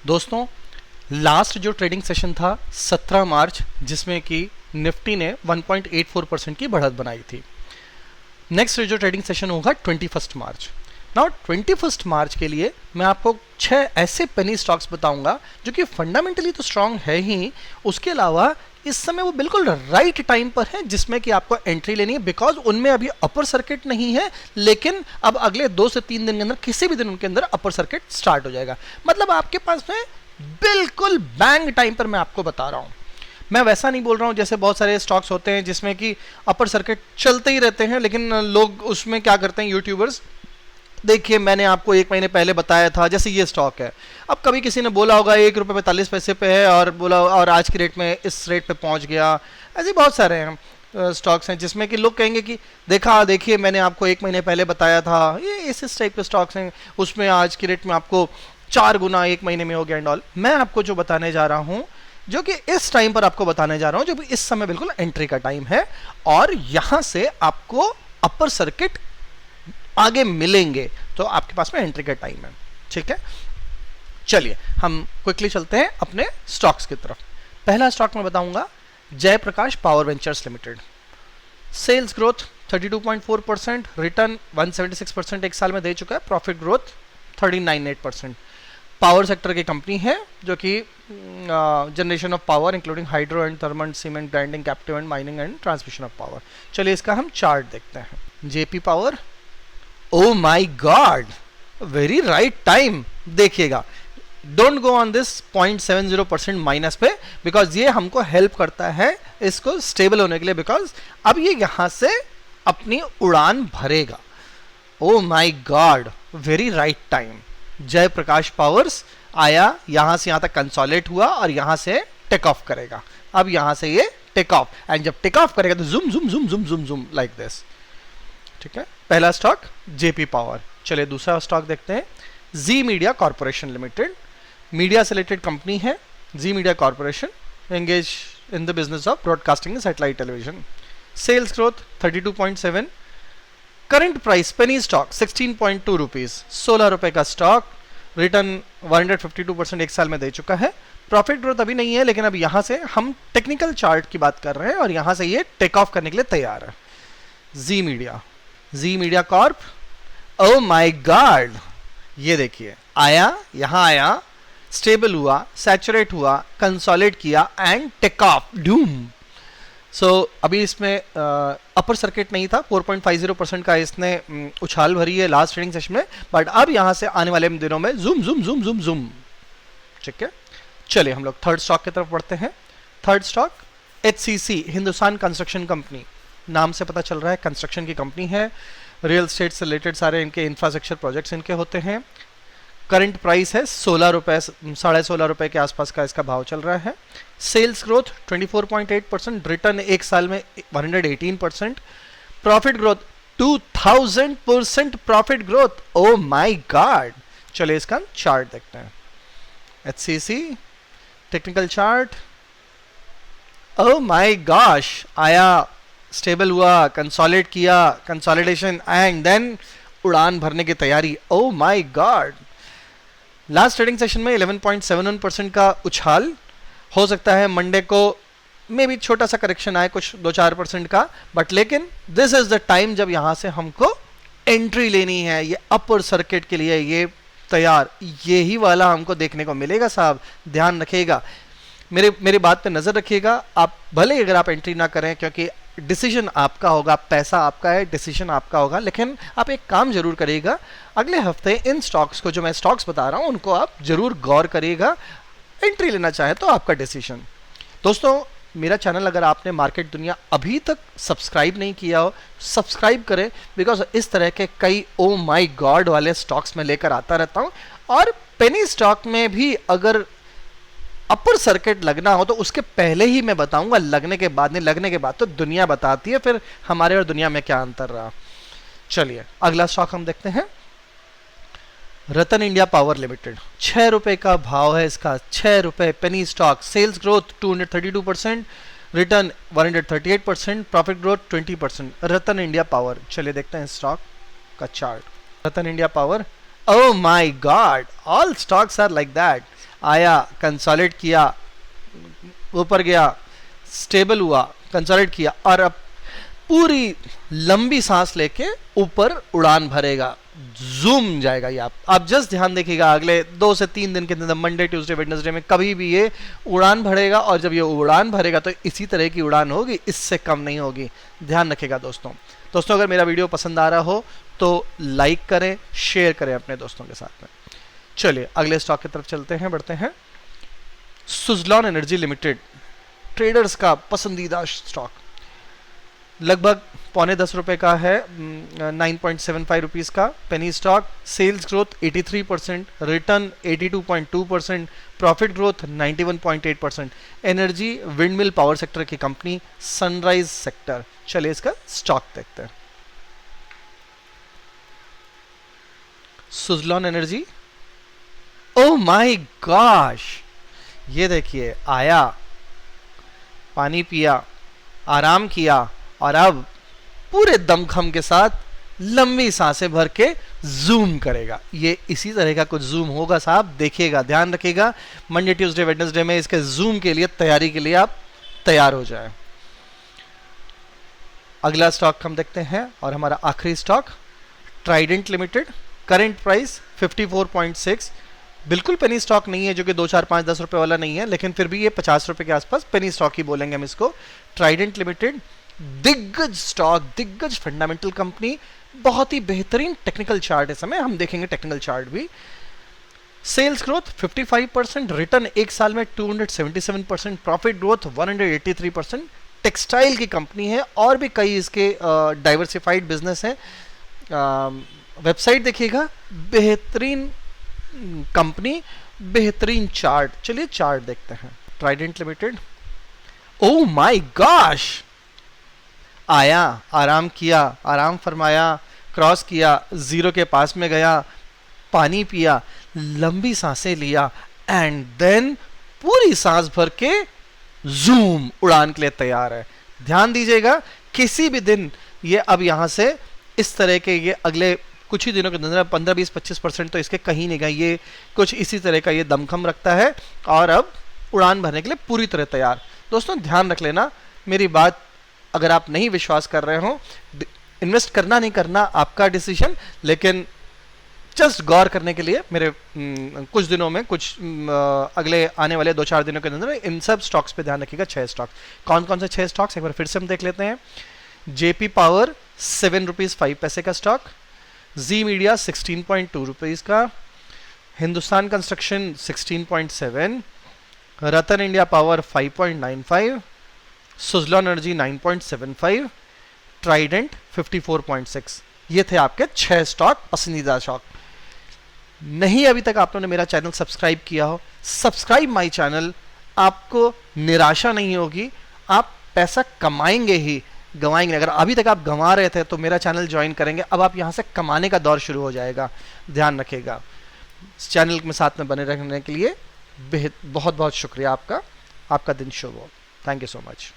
दोस्तों, लास्ट जो trading session था 17 मार्च, जिसमें कि निफ्टी ने 1.84% की बढ़त बनाई थी। नेक्स्ट जो ट्रेडिंग सेशन होगा 21 मार्च। नाउ 21 मार्च के लिए मैं आपको 6 ऐसे पेनी स्टॉक्स बताऊंगा जो कि फंडामेंटली तो स्ट्रांग है ही, उसके अलावा इस समय वो बिल्कुल राइट टाइम पर है जिसमें कि आपको एंट्री लेनी है, बिकॉज उनमें अभी अपर सर्किट नहीं है, लेकिन अब अगले 2 से 3 दिन के अंदर किसी भी दिन उनके अंदर अपर सर्किट स्टार्ट हो जाएगा। मतलब आपके पास में बिल्कुल बैंग टाइम पर मैं आपको बता रहा हूं। मैं वैसा नहीं बोल रहा हूं जैसे बहुत सारे स्टॉक्स होते हैं जिसमें कि अपर सर्किट चलते ही रहते हैं, लेकिन लोग उसमें क्या करते हैं, यूट्यूबर्स, देखिए मैंने आपको 1 महीने पहले बताया था, जैसे ये स्टॉक है, अब कभी किसी ने बोला होगा 1 रुपये 45 पैसे पे है और बोला और आज की रेट में इस रेट पे पहुंच गया। ऐसे बहुत सारे हैं स्टॉक्स हैं जिसमें कि लोग कहेंगे कि देखिए मैंने आपको 1 महीने पहले बताया था। ये इस टाइप के स्टॉक्स हैं, उसमें आज की रेट में आपको 4 गुना 1 महीने में हो गया एंड ऑल। मैं आपको जो बताने जा रहा हूँ, जो कि इस टाइम पर आपको बताने जा रहा हूँ, जो इस समय बिल्कुल एंट्री का टाइम है और यहां से आपको अपर सर्किट आगे मिलेंगे, तो आपके पास में एंट्री का टाइम है। ठीक है, चलिए हम क्विकली चलते हैं अपने स्टॉक्स की तरफ। पहला स्टॉक मैं बताऊंगा Jaiprakash power ventures limited. Sales growth 32.4%, return 176% एक साल में दे चुका है, प्रॉफिट ग्रोथ 39.8%। पावर सेक्टर की कंपनी है जो कि generation of power including hydro and thermal, cement, grinding, captive and mining and transmission of power. चलिए इसका हम चार्ट देखते हैं। JP power, oh my God, very right time. देखिएगा, don't go on this 0.70% minus पे, बिकॉज ये हमको help करता है इसको स्टेबल होने के लिए, बिकॉज अब ये यहां से अपनी उड़ान भरेगा। Oh my God, very right time. Jaiprakash powers आया, यहां से यहां तक कंसोलिडेट हुआ और यहां से टेक ऑफ करेगा। अब यहां से ये टेक ऑफ, एंड जब टेक ऑफ करेगा तो जुम जुम जुम जुम जुम जुम लाइक दिस। ठीक है, पहला स्टॉक जेपी पावर। चलिए दूसरा स्टॉक देखते हैं, Zee media corporation limited. Media से रिलेटेड कंपनी है Zee media corporation, engage in the business of broadcasting and satellite television. Sales growth 32.7, current price penny stock 16.2 rupees, 16 रुपए का स्टॉक, रिटर्न 152% एक साल में दे चुका है। प्रॉफिट ग्रोथ अभी नहीं है, लेकिन अब यहां से हम टेक्निकल चार्ट की बात कर रहे हैं और यहां से ये टेक ऑफ करने के लिए तैयार है। Zee media corp, oh my god, ये देखिए आया, यहां आया, स्टेबल हुआ, सैचुरेट हुआ, कंसोलिडेट किया एंड टेक ऑफ, डूम। सो अभी इसमें अपर सर्किट नहीं था, 4.50% का इसने उछाल भरी है लास्ट ट्रेडिंग सेशन में, बट अब यहां से आने वाले दिनों में zoom zoom zoom zoom zoom. ठीक है, चलिए हम लोग थर्ड स्टॉक की तरफ बढ़ते हैं। Third stock HCC, Hindustan construction company. नाम से पता चल रहा है कंस्ट्रक्शन की कंपनी है, रियल स्टेट से रिलेटेड सारे इनके इंफ्रास्ट्रक्चर प्रोजेक्ट्स इनके होते हैं। करंट प्राइस है 16 रुपए, 16.5 रुपए के आसपास का इसका भाव चल रहा है। सेल्स ग्रोथ 24.8%, रिटर्न एक साल में 118%, profit growth 2000% profit growth, O my God. चलिए इसका चार्ट देखते हैं। HCC technical chart, oh my gosh, आया, स्टेबल हुआ, कंसोलिडेट किया, कंसोलिडेशन एंड देन उड़ान भरने की तैयारी। ओ my God, last trading session में 11.71% का उछाल, हो सकता है मंडे को मे भी छोटा सा करेक्शन आए, कुछ 2-4% का, बट लेकिन दिस इज द टाइम जब यहां से हमको एंट्री लेनी है। ये अपर सर्किट के लिए ये तैयार, यही वाला हमको देखने को मिलेगा साहब, ध्यान रखिएगा, मेरी बात पे नजर रखिएगा। आप भले अगर आप एंट्री ना करें, क्योंकि डिसीजन आपका होगा, पैसा आपका है, डिसीजन आपका होगा, लेकिन आप एक काम जरूर करिएगा, अगले हफ्ते इन स्टॉक्स को, जो मैं स्टॉक्स बता रहा हूं, उनको आप जरूर गौर करिएगा। एंट्री लेना चाहे तो आपका डिसीजन। दोस्तों, मेरा चैनल अगर आपने मार्केट दुनिया अभी तक सब्सक्राइब नहीं किया हो, सब्सक्राइब करें, बिकॉज इस तरह के कई ओ माय गॉड वाले स्टॉक्स में लेकर आता रहता हूं। और पेनी स्टॉक में भी अगर अपर सर्किट लगना हो तो उसके पहले ही मैं बताऊंगा, लगने के बाद नहीं, लगने के बाद तो दुनिया बताती है फिर हमारे और दुनिया में क्या अंतर रहा। चलिए अगला स्टॉक हम देखते हैं, रतन इंडिया पावर लिमिटेड। 6 रुपए का भाव है इसका, 6 रुपए penny stock. Sales growth 232%, return 138%, profit growth 20%। Ratan India power, चलिए देखते हैं स्टॉक का chart. Ratan India power, oh my god, all stocks are like that. आया, कंसोलिडेट किया, ऊपर गया, स्टेबल हुआ, कंसोलिडेट किया और अब पूरी लंबी सांस लेके ऊपर उड़ान भरेगा, जूम जाएगा ये। आप जस्ट ध्यान देखिएगा अगले 2 से 3 दिन के अंदर मंडे ट्यूसडे वेडनेसडे में कभी भी ये उड़ान भरेगा, और जब ये उड़ान भरेगा तो इसी तरह की उड़ान होगी, इससे कम नहीं होगी। ध्यान रखिएगा दोस्तों। अगर मेरा वीडियो पसंद आ रहा हो तो लाइक करें, शेयर करें अपने दोस्तों के साथ में। चलिए अगले स्टॉक की तरफ चलते हैं, बढ़ते हैं। सुजलॉन एनर्जी लिमिटेड, ट्रेडर्स का पसंदीदा स्टॉक, लगभग ₹9.10 का है, 9.75 रुपीज़ का penny stock. Sales growth 83%, return 82.2%, profit growth 91.8%। Energy windmill power sector की कंपनी, सनराइज सेक्टर। चलिए इसका स्टॉक देखते हैं। Suzlon energy, oh my gosh, ये देखिए आया, पानी पिया, आराम किया और अब पूरे दमखम के साथ लंबी सांसें भर के जूम करेगा। ये इसी तरह का कुछ जूम होगा साहब, देखिएगा, ध्यान रखिएगा। मंडे ट्यूसडे वेडनेसडे में इसके जूम के लिए तैयारी के लिए आप तैयार हो जाएं। अगला स्टॉक हम देखते हैं और हमारा आखिरी stock Trident limited. Current price 54.6, बिल्कुल पेनी स्टॉक नहीं है, जो कि 2, 4, 5, 10 रुपए वाला नहीं है, लेकिन फिर भी ये 50 रुपए के आसपास पेनी स्टॉक ही बोलेंगे हम इसको। ट्राइडेंट लिमिटेड दिग्गज स्टॉक, दिग्गज फंडामेंटल कंपनी, बहुत ही बेहतरीन टेक्निकल चार्ट है समय, हम देखेंगे टेक्निकल चार्ट भी। सेल्स ग्रोथ 55%, रिटर्न एक साल में 277%, प्रॉफिट ग्रोथ 183%। टेक्सटाइल की कंपनी है और भी कई इसके डाइवर्सिफाइड बिजनेस हैं। वेबसाइट देखिएगा, बेहतरीन कंपनी, बेहतरीन चार्ट। चलिए चार्ट देखते हैं। Trident limited, oh my gosh, आया, आराम किया, आराम फरमाया, क्रॉस किया, जीरो के पास में गया, पानी पिया, लंबी सांसें लिया एंड देन पूरी सांस भर के जूम, उड़ान के लिए तैयार है। ध्यान दीजिएगा, किसी भी दिन ये अब यहां से इस तरह के ये अगले कुछ ही दिनों के अंदर 15, 20, 25% तो इसके कहीं नहीं गए, ये कुछ इसी तरह का ये दमखम रखता है और अब उड़ान भरने के लिए पूरी तरह तैयार। दोस्तों ध्यान रख लेना मेरी बात, अगर आप नहीं विश्वास कर रहे हो, इन्वेस्ट करना नहीं करना आपका डिसीजन, लेकिन जस्ट गौर करने के लिए मेरे कुछ दिनों में, कुछ अगले आने वाले 2-4 दिनों के अंदर इन सब स्टॉक्स पे ध्यान रखिएगा। 6 स्टॉक्स, कौन कौन से 6 स्टॉक्स एक बार फिर से हम देख लेते हैं। जेपी पावर ₹7.05 का स्टॉक, जी मीडिया 16.2 रुपीज़ का, Hindustan construction 16.7, Ratan India power 5.95, Suzlon energy 9.75, Trident 54.6। ये थे आपके 6 स्टॉक, पसंदीदा स्टॉक। नहीं अभी तक आप लोगों ने मेरा चैनल सब्सक्राइब किया हो, सब्सक्राइब माय चैनल, आपको निराशा नहीं होगी, आप पैसा कमाएंगे ही, गंवाएंगे। अगर अभी तक आप गंवा रहे थे तो मेरा चैनल ज्वाइन करेंगे, अब आप यहां से कमाने का दौर शुरू हो जाएगा। ध्यान रखिएगा। चैनल में साथ में बने रहने के लिए बहुत बहुत शुक्रिया आपका। आपका दिन शुभ हो। Thank you so much.